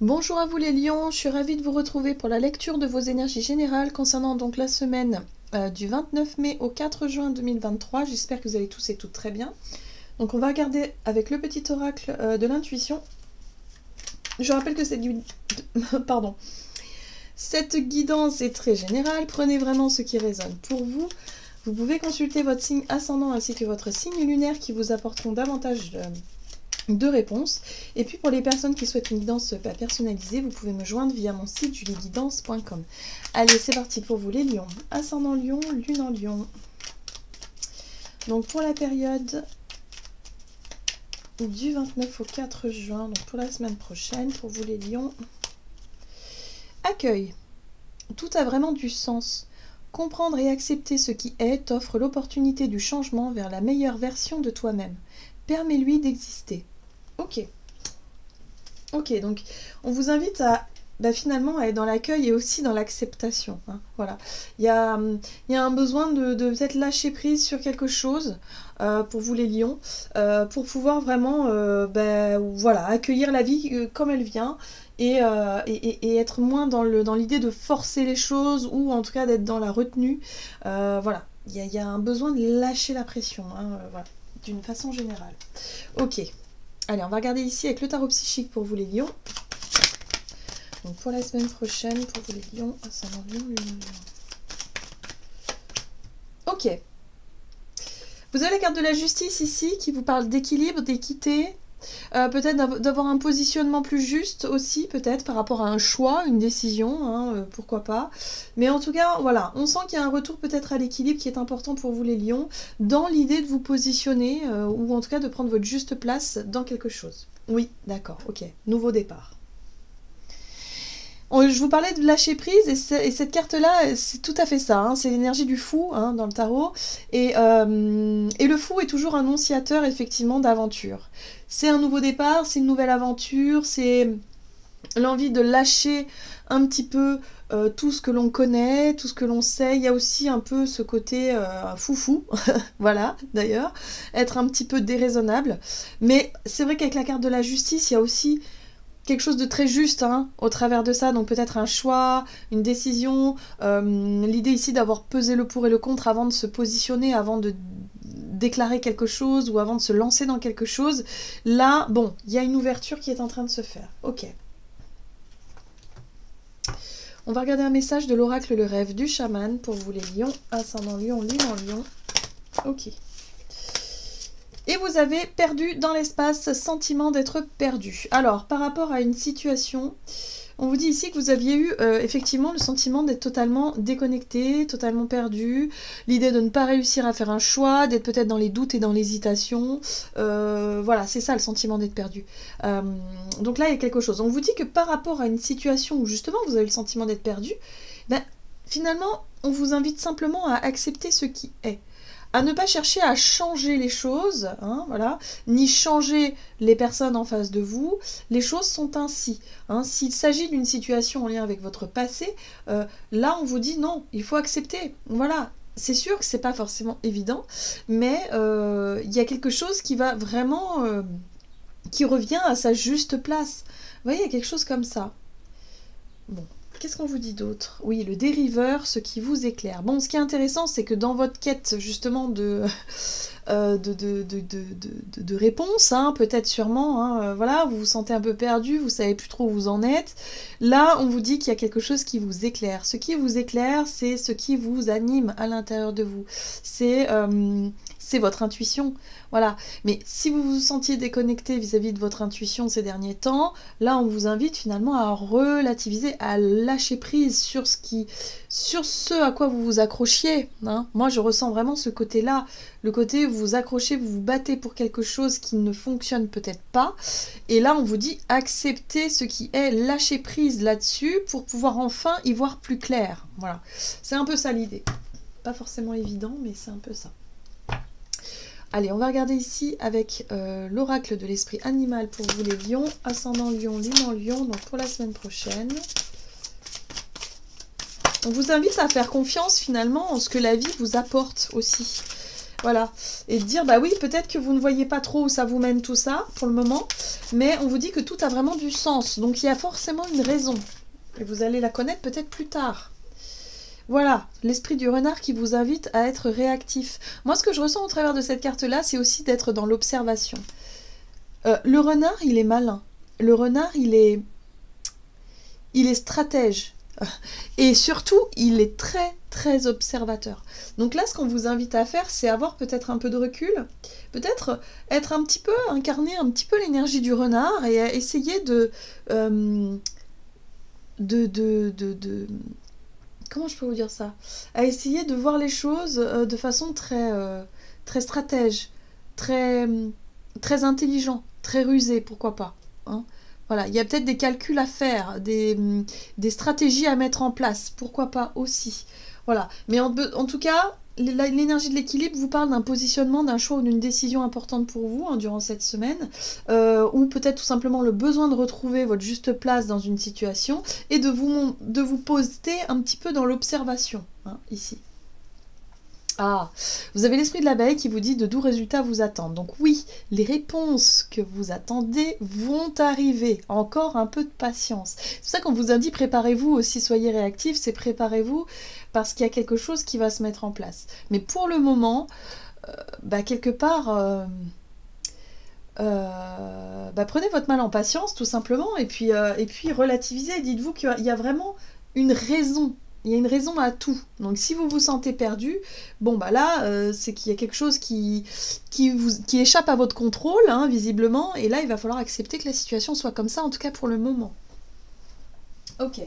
Bonjour à vous les lions, je suis ravie de vous retrouver pour la lecture de vos énergies générales concernant donc la semaine du 29 mai au 4 juin 2023. J'espère que vous allez tous et toutes très bien. Donc on va regarder avec le petit oracle de l'intuition. Je rappelle que c'est du... Pardon. Cette guidance est très générale, prenez vraiment ce qui résonne pour vous. Vous pouvez consulter votre signe ascendant ainsi que votre signe lunaire qui vous apporteront davantage de réponses. Et puis pour les personnes qui souhaitent une guidance personnalisée, vous pouvez me joindre via mon site julieguidance.com. Allez, c'est parti pour vous les lions. Ascendant lion, lune en lion. Donc pour la période du 29 au 4 juin, donc pour la semaine prochaine, pour vous les lions. Accueil. Tout a vraiment du sens. Comprendre et accepter ce qui est t'offre l'opportunité du changement vers la meilleure version de toi-même. Permets-lui d'exister. Ok. Ok, donc on vous invite à finalement à être dans l'accueil et aussi dans l'acceptation. Hein, voilà. Il y a un besoin de peut-être lâcher prise sur quelque chose pour vous les lions, pour pouvoir vraiment voilà, accueillir la vie comme elle vient. Et être moins dans l'idée de forcer les choses ou en tout cas d'être dans la retenue. Voilà, il y a un besoin de lâcher la pression, hein, voilà, d'une façon générale. Ok, allez, on va regarder ici avec le tarot psychique pour vous les lions. Donc pour la semaine prochaine, pour vous les lions, ascendant lion, lune en lion. Ok. Vous avez la carte de la justice ici qui vous parle d'équilibre, d'équité. Peut-être d'avoir un positionnement plus juste aussi, peut-être par rapport à un choix, une décision, hein, pourquoi pas. Mais en tout cas, voilà, on sent qu'il y a un retour peut-être à l'équilibre qui est important pour vous les lions, dans l'idée de vous positionner, ou en tout cas de prendre votre juste place dans quelque chose. Oui, d'accord, ok, nouveau départ. Je vous parlais de lâcher prise et cette carte-là, c'est tout à fait ça. Hein, c'est l'énergie du fou hein, dans le tarot. Et le fou est toujours annonciateur effectivement d'aventure. C'est un nouveau départ, c'est une nouvelle aventure, c'est l'envie de lâcher un petit peu tout ce que l'on connaît, tout ce que l'on sait. Il y a aussi un peu ce côté foufou, voilà d'ailleurs, être un petit peu déraisonnable. Mais c'est vrai qu'avec la carte de la justice, il y a aussi quelque chose de très juste hein, au travers de ça, donc peut-être un choix, une décision, l'idée ici d'avoir pesé le pour et le contre avant de se positionner, avant de déclarer quelque chose ou avant de se lancer dans quelque chose. Là, bon, il y a une ouverture qui est en train de se faire. Ok. On va regarder un message de l'oracle Le Rêve du chaman pour vous les lions, ascendant lion, lune en lion. Ok. Et vous avez perdu dans l'espace, sentiment d'être perdu. Alors, par rapport à une situation, on vous dit ici que vous aviez eu effectivement le sentiment d'être totalement déconnecté, totalement perdu, l'idée de ne pas réussir à faire un choix, d'être peut-être dans les doutes et dans l'hésitation. Voilà, c'est ça le sentiment d'être perdu. Donc là, il y a quelque chose. On vous dit que par rapport à une situation où justement vous avez le sentiment d'être perdu, ben, finalement, on vous invite simplement à accepter ce qui est. À ne pas chercher à changer les choses, hein, voilà, ni changer les personnes en face de vous. Les choses sont ainsi. Hein. S'il s'agit d'une situation en lien avec votre passé, là on vous dit non, il faut accepter. Voilà, c'est sûr que c'est pas forcément évident, mais il y a quelque chose qui va vraiment, qui revient à sa juste place. Vous voyez, il y a quelque chose comme ça. Bon. Qu'est-ce qu'on vous dit d'autre? Oui, le dériveur, ce qui vous éclaire. Bon, ce qui est intéressant, c'est que dans votre quête, justement, de réponse, hein, peut-être sûrement, hein, voilà, vous vous sentez un peu perdu, vous savez plus trop où vous en êtes. Là, on vous dit qu'il y a quelque chose qui vous éclaire. Ce qui vous éclaire, c'est ce qui vous anime à l'intérieur de vous. C'est votre intuition, voilà. Mais si vous vous sentiez déconnecté vis-à-vis de votre intuition ces derniers temps, là on vous invite finalement à relativiser, à lâcher prise sur ce à quoi vous vous accrochiez. Hein. Moi je ressens vraiment ce côté-là, le côté où vous vous accrochez, vous vous battez pour quelque chose qui ne fonctionne peut-être pas. Et là on vous dit accepter ce qui est, lâcher prise là-dessus pour pouvoir enfin y voir plus clair. Voilà, c'est un peu ça l'idée. Pas forcément évident, mais c'est un peu ça. Allez, on va regarder ici avec l'oracle de l'esprit animal pour vous les lions, ascendant lion, lune en lion, donc pour la semaine prochaine. On vous invite à faire confiance finalement en ce que la vie vous apporte aussi. Voilà. Et de dire, bah oui, peut-être que vous ne voyez pas trop où ça vous mène tout ça, pour le moment, mais on vous dit que tout a vraiment du sens. Donc il y a forcément une raison. Et vous allez la connaître peut-être plus tard. Voilà, l'esprit du renard qui vous invite à être réactif. Moi, ce que je ressens au travers de cette carte-là, c'est aussi d'être dans l'observation. Le renard, il est malin. Le renard, il est stratège. Et surtout, il est très, très observateur. Donc là, ce qu'on vous invite à faire, c'est avoir peut-être un peu de recul, peut-être être un petit peu, incarner un petit peu l'énergie du renard et essayer comment je peux vous dire ça? À essayer de voir les choses de façon très, très stratège, très, très intelligent, très rusé, pourquoi pas, hein. Voilà, il y a peut-être des calculs à faire, des stratégies à mettre en place, pourquoi pas aussi. Voilà, mais en tout cas, l'énergie de l'équilibre vous parle d'un positionnement, d'un choix ou d'une décision importante pour vous hein, durant cette semaine, ou peut-être tout simplement le besoin de retrouver votre juste place dans une situation et de vous poster un petit peu dans l'observation, hein, ici. Ah, vous avez l'esprit de l'abeille qui vous dit de doux résultats vous attendent. Donc oui, les réponses que vous attendez vont arriver. Encore un peu de patience. C'est pour ça qu'on vous a dit préparez-vous aussi, soyez réactifs, c'est préparez-vous parce qu'il y a quelque chose qui va se mettre en place. Mais pour le moment, quelque part, prenez votre mal en patience tout simplement et puis relativisez. Dites-vous qu'il y a vraiment une raison. Il y a une raison à tout. Donc si vous vous sentez perdu, bon bah là, c'est qu'il y a quelque chose qui échappe à votre contrôle, hein, visiblement, et là il va falloir accepter que la situation soit comme ça, en tout cas pour le moment. Ok.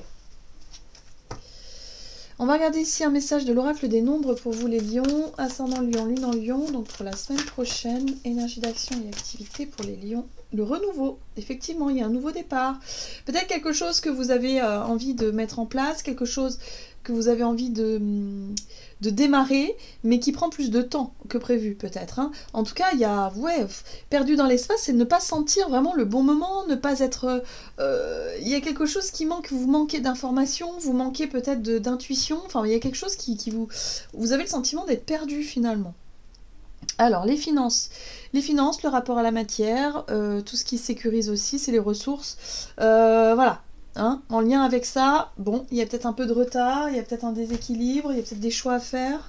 On va regarder ici un message de l'oracle des nombres pour vous les lions, ascendant lion, lune en lion, donc pour la semaine prochaine, énergie d'action et activité pour les lions. Le renouveau, effectivement, il y a un nouveau départ. Peut-être quelque chose que vous avez envie de mettre en place, quelque chose que vous avez envie de démarrer, mais qui prend plus de temps que prévu, peut-être. Hein. En tout cas, il y a, perdu dans l'espace, c'est ne pas sentir vraiment le bon moment, ne pas être... il y a quelque chose qui manque, vous manquez d'informations, vous manquez peut-être d'intuition, enfin, il y a quelque chose qui vous... Vous avez le sentiment d'être perdu, finalement. Alors, les finances, le rapport à la matière, tout ce qui sécurise aussi, c'est les ressources. Voilà, hein, en lien avec ça, bon, il y a peut-être un peu de retard, il y a peut-être un déséquilibre, il y a peut-être des choix à faire.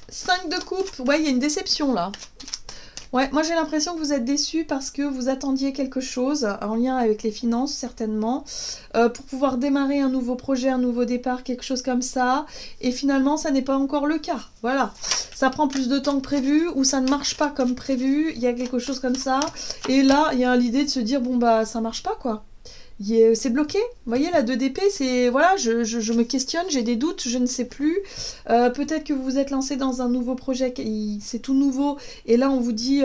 Cinq de coupe, ouais, il y a une déception là. Ouais, moi j'ai l'impression que vous êtes déçus parce que vous attendiez quelque chose en lien avec les finances certainement pour pouvoir démarrer un nouveau projet, un nouveau départ, quelque chose comme ça et finalement ça n'est pas encore le cas, voilà. Ça prend plus de temps que prévu ou ça ne marche pas comme prévu, il y a quelque chose comme ça et là il y a l'idée de se dire bon bah ça marche pas quoi. C'est bloqué, vous voyez la 2 d'épée, c'est voilà, je me questionne, j'ai des doutes, je ne sais plus. Peut-être que vous vous êtes lancé dans un nouveau projet, c'est tout nouveau, et là on vous dit,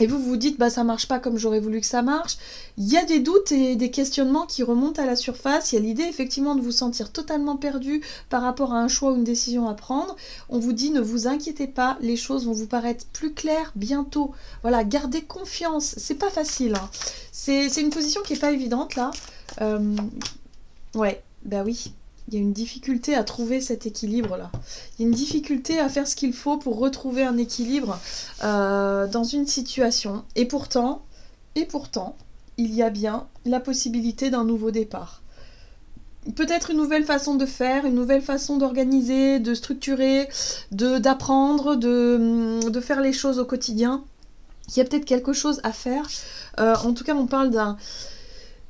et vous vous dites, bah ça marche pas comme j'aurais voulu que ça marche. Il y a des doutes et des questionnements qui remontent à la surface, il y a l'idée effectivement de vous sentir totalement perdu par rapport à un choix ou une décision à prendre. On vous dit, ne vous inquiétez pas, les choses vont vous paraître plus claires bientôt. Voilà, gardez confiance, c'est pas facile, hein. C'est une position qui n'est pas évidente là. Ouais, bah oui. Il y a une difficulté à trouver cet équilibre là. Il y a une difficulté à faire ce qu'il faut pour retrouver un équilibre dans une situation. Et pourtant, il y a bien la possibilité d'un nouveau départ. Peut-être une nouvelle façon de faire, une nouvelle façon d'organiser, de structurer, d'apprendre, de faire les choses au quotidien. Il y a peut-être quelque chose à faire. En tout cas, on parle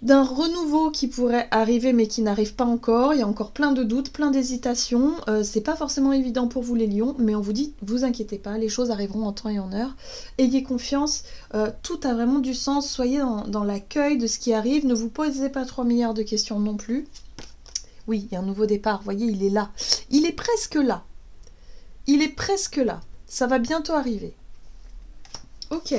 d'un renouveau qui pourrait arriver mais qui n'arrive pas encore. Il y a encore plein de doutes, plein d'hésitations. C'est pas forcément évident pour vous les lions, mais on vous dit, vous inquiétez pas, les choses arriveront en temps et en heure. Ayez confiance, tout a vraiment du sens. Soyez dans l'accueil de ce qui arrive. Ne vous posez pas 3 milliards de questions non plus. Oui, il y a un nouveau départ, vous voyez, il est là. Il est presque là. Il est presque là. Ça va bientôt arriver. Ok.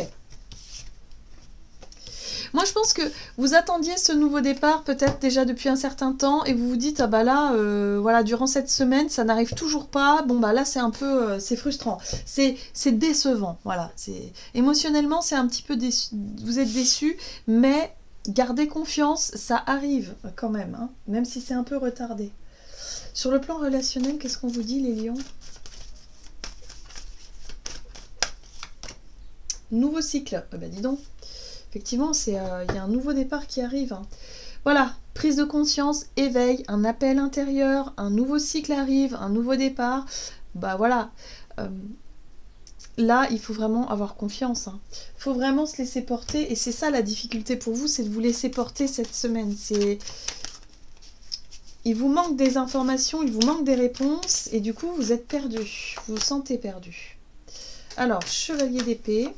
Moi, je pense que vous attendiez ce nouveau départ peut-être déjà depuis un certain temps et vous vous dites, ah bah là, voilà, durant cette semaine, ça n'arrive toujours pas. Bon, bah là, c'est un peu, c'est frustrant. C'est décevant, voilà. Émotionnellement, c'est un petit peu déçu. Vous êtes déçu, mais Gardez confiance, ça arrive quand même, hein, même si c'est un peu retardé. Sur le plan relationnel, qu'est-ce qu'on vous dit les lions? Nouveau cycle, bah dis donc. Effectivement, il y a un nouveau départ qui arrive. Hein. Voilà, prise de conscience, éveil, un appel intérieur, un nouveau cycle arrive, un nouveau départ. Bah voilà. Là, il faut vraiment avoir confiance. Il faut vraiment se laisser porter. Et c'est ça la difficulté pour vous, c'est de vous laisser porter cette semaine. Il vous manque des informations, il vous manque des réponses. Et du coup, vous êtes perdu. Vous vous sentez perdu. Alors, chevalier d'épée.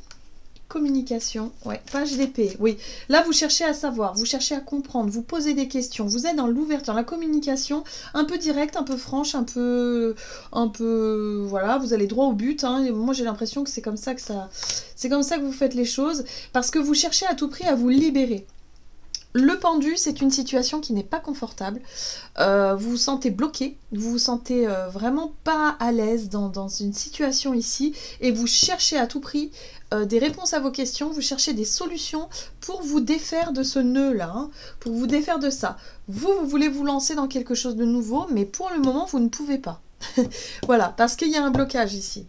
Communication, ouais, page d'épée, oui. Là, vous cherchez à savoir, vous cherchez à comprendre, vous posez des questions, vous êtes dans l'ouverture, la communication, un peu directe, un peu franche, un peu, voilà, vous allez droit au but. Hein. Moi, j'ai l'impression que c'est comme ça que vous faites les choses, parce que vous cherchez à tout prix à vous libérer. Le pendu, c'est une situation qui n'est pas confortable. Vous vous sentez bloqué, vous vous sentez vraiment pas à l'aise dans une situation ici, et vous cherchez à tout prix des réponses à vos questions, vous cherchez des solutions pour vous défaire de ce nœud-là, hein, pour vous défaire de ça. Vous voulez vous lancer dans quelque chose de nouveau, mais pour le moment, vous ne pouvez pas. Voilà, parce qu'il y a un blocage ici.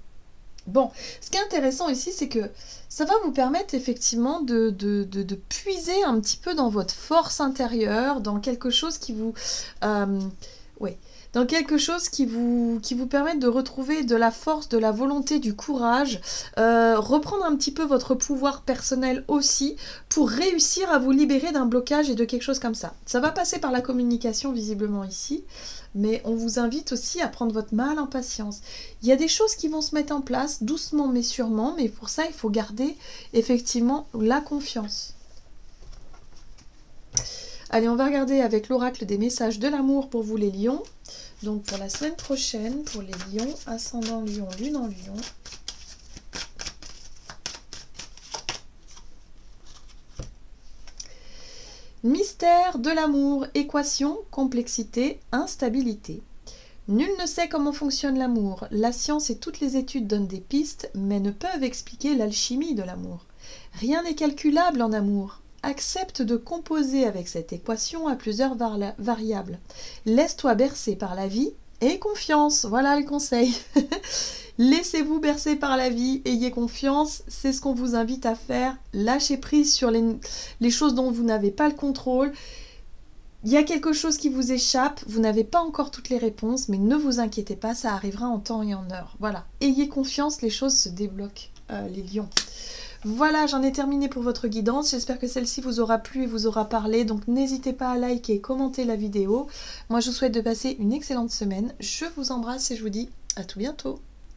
Bon, ce qui est intéressant ici, c'est que ça va vous permettre effectivement de puiser un petit peu dans votre force intérieure, dans quelque chose qui vous... dans quelque chose qui vous permette de retrouver de la force, de la volonté, du courage, reprendre un petit peu votre pouvoir personnel aussi, pour réussir à vous libérer d'un blocage et de quelque chose comme ça. Ça va passer par la communication visiblement ici, mais on vous invite aussi à prendre votre mal en patience. Il y a des choses qui vont se mettre en place, doucement mais sûrement, mais pour ça il faut garder effectivement la confiance. Allez, on va regarder avec l'oracle des messages de l'amour pour vous les lions. Donc pour la semaine prochaine, pour les lions, ascendant lion, lune en lion. Mystère de l'amour, équation, complexité, instabilité. Nul ne sait comment fonctionne l'amour. La science et toutes les études donnent des pistes, mais ne peuvent expliquer l'alchimie de l'amour. Rien n'est calculable en amour. Accepte de composer avec cette équation à plusieurs variables. Laisse-toi bercer par la vie et confiance. Voilà le conseil. Laissez-vous bercer par la vie, ayez confiance, c'est ce qu'on vous invite à faire. Lâchez prise sur les choses dont vous n'avez pas le contrôle. Il y a quelque chose qui vous échappe, vous n'avez pas encore toutes les réponses, mais ne vous inquiétez pas, ça arrivera en temps et en heure. Voilà, ayez confiance, les choses se débloquent, les lions. Voilà, j'en ai terminé pour votre guidance. J'espère que celle-ci vous aura plu et vous aura parlé. Donc n'hésitez pas à liker et commenter la vidéo. Moi, je vous souhaite de passer une excellente semaine. Je vous embrasse et je vous dis à tout bientôt.